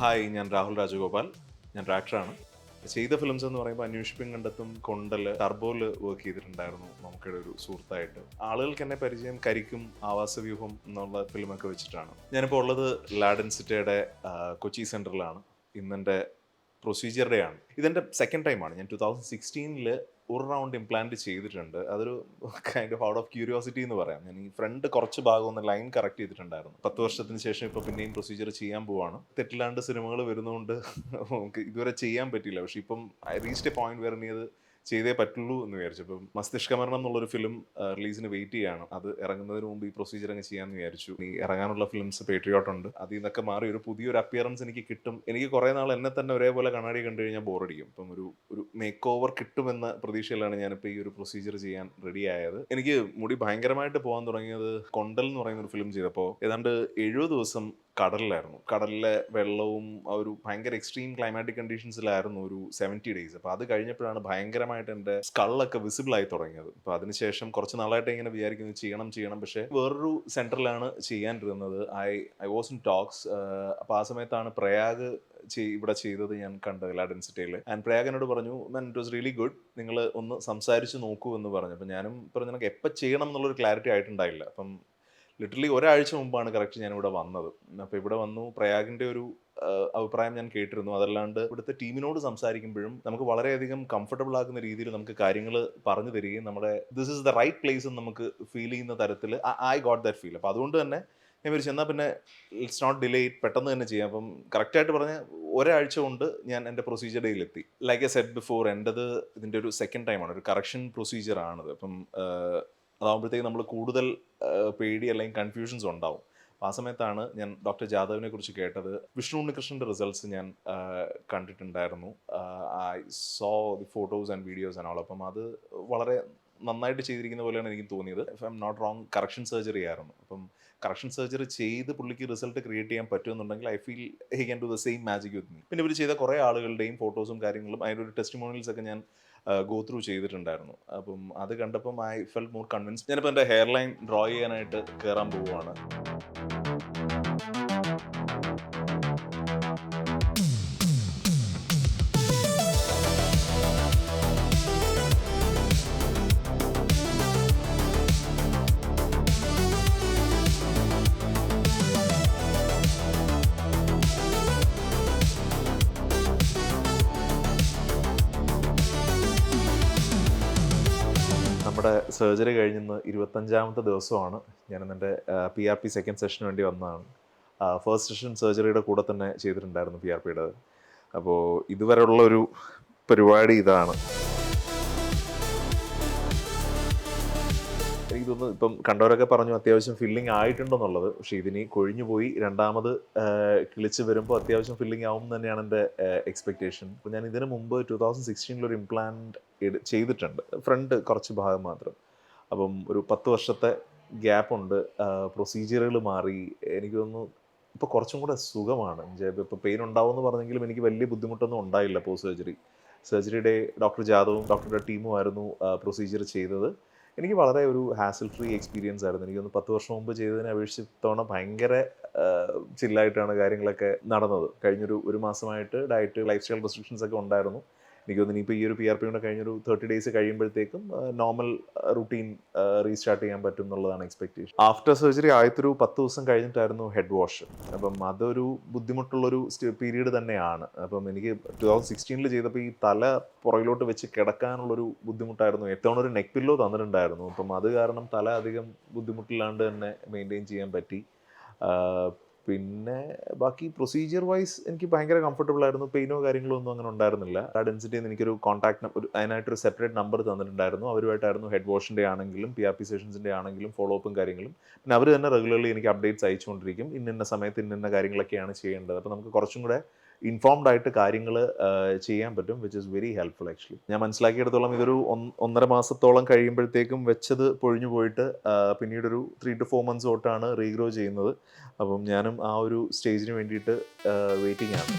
Hi, ഞാൻ രാഹുൽ രാജഗോപാൽ. ഞാൻ ആക്ടറാണ്. ചെയ്ത ഫിലിംസ് എന്ന് പറയുമ്പോൾ അന്വേഷിപ്പിൻ കണ്ടെത്തും, കൊണ്ടൽ, ടർബോയിൽ വർക്ക് ചെയ്തിട്ടുണ്ടായിരുന്നു നമുക്കിടെ ഒരു സുഹൃത്തായിട്ട്. ആളുകൾക്ക് എന്നെ പരിചയം കരിക്കും, ആവാസവ്യൂഹം എന്നുള്ള ഫിലിമൊക്കെ വെച്ചിട്ടാണ്. ഞാനിപ്പോൾ ഉള്ളത് ലാഡൻസിറ്റയുടെ കൊച്ചി സെൻറ്ററിലാണ്. ഇന്നെൻ്റെ പ്രൊസീജിയർ ഡേ ആണ്. ഇതെൻ്റെ സെക്കൻഡ് ടൈമാണ്. ഞാൻ 2016 ഒരു റൗണ്ട് ഇംപ്ലാന്റ് ചെയ്തിട്ടുണ്ട്. അതൊരു kind of out of curiosity എന്ന് പറയാം. ഞാൻ ഈ ഫ്രണ്ട് കുറച്ച് ഭാഗം ഒന്ന് ലൈൻ കറക്റ്റ് ചെയ്തിട്ടുണ്ടായിരുന്നു. 10 വർഷത്തിന് ശേഷം ഇപ്പോൾ പിന്നെയും പ്രൊസീജിയർ ചെയ്യാൻ പോവാണ്. തെറ്റില്ലാണ്ട് സിനിമകൾ വരുന്നതുകൊണ്ട് നമുക്ക് ഇതുവരെ ചെയ്യാൻ പറ്റിയില്ല. പക്ഷേ ഇപ്പം I reached a point where ഇനി അത് ചെയ്തേ പറ്റുള്ളൂ എന്ന് വിചാരിച്ചു. ഇപ്പം മസ്തിഷ്കമരണം എന്നുള്ളൊരു ഫിലിം റിലീസിന് വെയിറ്റ് ചെയ്യാണ്. അത് ഇറങ്ങുന്നതിന് മുമ്പ് ഈ പ്രൊസീജിയർ അങ്ങ് ചെയ്യാമെന്ന് വിചാരിച്ചു. ഈ ഇറങ്ങാനുള്ള ഫിലിംസ് പേട്രിയോട്ട് ഉണ്ട്. അതിൽ നിന്നൊക്കെ മാറി ഒരു പുതിയൊരു അപ്പിയറൻസ് എനിക്ക് കിട്ടും. എനിക്ക് കുറേ നാൾ എന്നെ തന്നെ ഒരേപോലെ കണ്ണാടി കണ്ടു കഴിഞ്ഞാൽ ബോറടിക്കും. ഇപ്പം ഒരു മേക്ക് ഓവർ കിട്ടുമെന്ന പ്രതീക്ഷയിലാണ് ഞാനിപ്പോൾ ഈ ഒരു പ്രൊസീജിയർ ചെയ്യാൻ റെഡി ആയത്. എനിക്ക് മുടി ഭയങ്കരമായിട്ട് പോകാൻ തുടങ്ങിയത് കൊണ്ടൽ എന്ന് പറയുന്ന ഒരു ഫിലിം ചെയ്തപ്പോൾ ഏതാണ്ട് 70 ദിവസം കടലിലായിരുന്നു. കടലിലെ വെള്ളവും ആ ഒരു ഭയങ്കര എക്സ്ട്രീം ക്ലൈമാറ്റിക് കണ്ടീഷൻസിലായിരുന്നു ഒരു 70 ഡേയ്സ്. അപ്പോൾ അത് കഴിഞ്ഞപ്പോഴാണ് ഭയങ്കരമായിട്ട് എൻ്റെ സ്കളൊക്കെ വിസിബിൾ ആയി തുടങ്ങിയത്. അപ്പോൾ അതിനുശേഷം കുറച്ച് നാളായിട്ട് ഇങ്ങനെ വിചാരിക്കുന്നു ചെയ്യണം. പക്ഷേ വേറൊരു സെൻറ്ററിലാണ് ചെയ്യാനിരുന്നത്. I was in talks. അപ്പോൾ ആ സമയത്താണ് പ്രയാഗ് ഇവിടെ ചെയ്തത് ഞാൻ കണ്ടത് ലാഡൻസിറ്റയിൽ. ആൻഡ് പ്രയാഗ് എന്നോട് പറഞ്ഞു, മാൻ ഇറ്റ് വാസ് റിയലി ഗുഡ്, നിങ്ങൾ ഒന്ന് സംസാരിച്ച് നോക്കൂ എന്ന് പറഞ്ഞു. അപ്പം ഞാനും പറഞ്ഞു എനിക്ക് എപ്പോൾ ചെയ്യണം എന്നുള്ളൊരു ക്ലാരിറ്റി ആയിട്ടുണ്ടായില്ല. അപ്പം ലിറ്ററലി ഒരാഴ്ച മുമ്പാണ് കറക്റ്റ് ഞാനിവിടെ വന്നത്. അപ്പോൾ ഇവിടെ വന്നു പ്രയാഗിൻ്റെ ഒരു അഭിപ്രായം ഞാൻ കേട്ടിരുന്നു. അതല്ലാണ്ട് ഇവിടുത്തെ ടീമിനോട് സംസാരിക്കുമ്പോഴും നമുക്ക് വളരെയധികം കംഫർട്ടബിൾ ആക്കുന്ന രീതിയിൽ നമുക്ക് കാര്യങ്ങൾ പറഞ്ഞു തരികയും നമ്മുടെ this is the right place എന്ന് നമുക്ക് ഫീൽ ചെയ്യുന്ന തരത്തിൽ ഐ ഗോട്ട് ദാറ്റ് ഫീൽ. അപ്പോൾ അതുകൊണ്ട് തന്നെ ഞാൻ വിചാരിച്ചു എന്നാൽ പിന്നെ ഇറ്റ്സ് നോട്ട് ഡിലേ, പെട്ടെന്ന് തന്നെ ചെയ്യാം. അപ്പം കറക്റ്റായിട്ട് പറഞ്ഞാൽ ഒരാഴ്ച കൊണ്ട് ഞാൻ എൻ്റെ പ്രൊസീജിയർ ഡേയിലെത്തി. ലൈക്ക് എ സെറ്റ് ബിഫോർ, എൻ്റെത് ഇതിൻ്റെ ഒരു സെക്കൻഡ് ടൈമാണ്, ഒരു കറക്ഷൻ പ്രൊസീജിയർ ആണത്. അപ്പം അതാകുമ്പോഴത്തേക്ക് നമ്മൾ കൂടുതൽ പേടി അല്ലെങ്കിൽ കൺഫ്യൂഷൻസ് ഉണ്ടാവും. ആ സമയത്താണ് ഞാൻ ഡോക്ടർ ജാദവിനെ കുറിച്ച് കേട്ടത്. വിഷ്ണു ഉണ്ണികൃഷ്ണൻ്റെ റിസൾട്ട്സ് ഞാൻ കണ്ടിട്ടുണ്ടായിരുന്നു. I saw the photos and videos and all. അപ്പം അത് വളരെ നന്നായിട്ട് ചെയ്തിരിക്കുന്ന പോലെയാണ് എനിക്ക് തോന്നിയത്. If I am not wrong, correction surgery ആയിരുന്നു. അപ്പം കറക്ഷൻ സർജറി ചെയ്ത് പുള്ളിക്ക് റിസൾട്ട് ക്രിയേറ്റ് ചെയ്യാൻ പറ്റുമെന്നുണ്ടെങ്കിൽ I feel he can do the same magic with me. പിന്നെ ഇവർ ചെയ്ത കുറേ ആളുകളുടെയും ഫോട്ടോസും കാര്യങ്ങളും അതിൻ്റെ ഒരു ടെസ്റ്റിമോണിയൽസ് ഒക്കെ ഞാൻ ഗോ ത്രൂ ചെയ്തിട്ടുണ്ടായിരുന്നു. അപ്പം അത് കണ്ടപ്പം ഐ ഫെൽ മോർ കൺവിൻസ്. ഞാനിപ്പോൾ എൻ്റെ ഹെയർ ലൈൻ ഡ്രോ ചെയ്യാനായിട്ട് കയറാൻ പോവുകയാണ്. നമ്മുടെ സർജറി കഴിഞ്ഞിന്ന് 25ാമത്തെ ദിവസമാണ്. ഞാനിന്നെൻ്റെ PRP സെക്കൻഡ് സെഷന് വേണ്ടി വന്നതാണ്. ഫസ്റ്റ് സെഷൻ സർജറിയുടെ കൂടെ തന്നെ ചെയ്തിട്ടുണ്ടായിരുന്നു PRPയുടെ. അപ്പോൾ ഇതുവരെയുള്ളൊരു പരിപാടി ഇതാണ്. എനിക്ക് തോന്നുന്നു ഇപ്പം കണ്ടവരൊക്കെ പറഞ്ഞു അത്യാവശ്യം ഫില്ലിംഗ് ആയിട്ടുണ്ടെന്നുള്ളത്. പക്ഷേ ഇതിനി കൊഴിഞ്ഞു പോയി രണ്ടാമത് കിളിച്ച് വരുമ്പോൾ അത്യാവശ്യം ഫില്ലിംഗ് ആവും തന്നെയാണ് എൻ്റെ എക്സ്പെക്റ്റേഷൻ. അപ്പോൾ ഞാൻ ഇതിന് മുമ്പ് 2016 ഒരു ഇംപ്ലാന്റ് ചെയ്തിട്ടുണ്ട്, ഫ്രണ്ട് കുറച്ച് ഭാഗം മാത്രം. അപ്പം ഒരു 10 വർഷത്തെ ഗ്യാപ്പുണ്ട്. പ്രൊസീജിയറുകൾ മാറി. എനിക്ക് തോന്നുന്നു ഇപ്പോൾ കുറച്ചും കൂടെ സുഖമാണ്. ഇപ്പോൾ പെയിൻ ഉണ്ടാവുമെന്ന് പറഞ്ഞെങ്കിലും എനിക്ക് വലിയ ബുദ്ധിമുട്ടൊന്നും ഉണ്ടായില്ല പോസ്റ്റ് സർജറിയുടെ ഡോക്ടർ ജാദവും ഡോക്ടറുടെ ടീമുമായിരുന്നു പ്രൊസീജിയർ ചെയ്തത്. എനിക്ക് വളരെ ഒരു ഹാസിൽ ഫ്രീ എക്സ്പീരിയൻസ് ആയിരുന്നു. എനിക്കൊന്ന് 10 വർഷം മുമ്പ് ചെയ്തതിനെ അപേക്ഷിച്ച് ഇത്തവണ ഭയങ്കര ചില്ലായിട്ടാണ് കാര്യങ്ങളൊക്കെ നടന്നത്. ഒരു മാസമായിട്ട് ഡയറ്റ് ലൈഫ് സ്റ്റൈൽ റെസ്ട്രിക്ഷൻസ് ഒക്കെ ഉണ്ടായിരുന്നു. എനിക്ക് തോന്നുന്നു ഇനിയിപ്പോൾ ഈ ഒരു PRP കൊണ്ട് കഴിഞ്ഞൊരു 30 ഡേയ്സ് കഴിയുമ്പോഴത്തേക്കും നോർമൽ റുട്ടീൻ റീസ്റ്റാർട്ട് ചെയ്യാൻ പറ്റും എന്നുള്ളതാണ് എക്സ്പെക്റ്റേഷൻ. ആഫ്റ്റർ സർജറി ആദ്യത്തെ 10 ദിവസം കഴിഞ്ഞിട്ടായിരുന്നു ഹെഡ് വാഷ്. അപ്പം അതൊരു ബുദ്ധിമുട്ടുള്ളൊരു പീരീഡ് തന്നെയാണ്. അപ്പം എനിക്ക് 2016 ചെയ്തപ്പോൾ ഈ തല പുറകിലോട്ട് വെച്ച് കിടക്കാനുള്ളൊരു ബുദ്ധിമുട്ടായിരുന്നു. എത്തവണ ഒരു നെക്ക് പില്ലോ തന്നിട്ടുണ്ടായിരുന്നു. അപ്പം അത് കാരണം തല അധികം ബുദ്ധിമുട്ടില്ലാണ്ട് തന്നെ മെയിൻറ്റെയിൻ ചെയ്യാൻ പറ്റി. പിന്നെ ബാക്കി പ്രൊസീജിയർ വൈസ് എനിക്ക് ഭയങ്കര കംഫർട്ടബിൾ ആയിരുന്നു. പെയിനോ കാര്യങ്ങളോ ഒന്നും അങ്ങനെ ഉണ്ടായിരുന്നില്ല. ആ ഡെൻസിറ്റിയിൽ നിന്ന് എനിക്കൊരു കോൺടാക്ട് അതിനായിട്ടൊരു സെപ്പറേറ്റ് നമ്പർ തന്നിട്ടുണ്ടായിരുന്നു. അവരുമായിട്ടായിരുന്നു ഹെഡ് വാഷിൻ്റെ ആണെങ്കിലും PRP സെഷൻസിൻ്റെ ആണെങ്കിലും ഫോളോ അപ്പും കാര്യങ്ങളും. പിന്നെ അവർ തന്നെ റെഗുലർലി എനിക്ക് അപ്ഡേറ്റ്സ് അയച്ചുകൊണ്ടിരിക്കും. ഇന്ന സമയത്ത് ഇന്ന കാര്യങ്ങളൊക്കെയാണ് ചെയ്യേണ്ടത്. അപ്പോൾ നമുക്ക് കുറച്ചും കൂടെ ഇൻഫോംഡ് ആയിട്ട് കാര്യങ്ങൾ ചെയ്യാൻ പറ്റും, which is very helpful actually. ഞാൻ മനസ്സിലാക്കിയെടുത്തോളം ഇതൊരു 1.5 മാസത്തോളം കഴിയുമ്പോഴത്തേക്കും വെച്ചത് പൊഴിഞ്ഞു പോയിട്ട് പിന്നീടൊരു 3 to 4 months തൊട്ടാണ് റീഗ്രോ ചെയ്യുന്നത്. അപ്പം ഞാനും ആ ഒരു സ്റ്റേജിന് വേണ്ടിയിട്ട് വെയിറ്റിംഗ് ആണ്.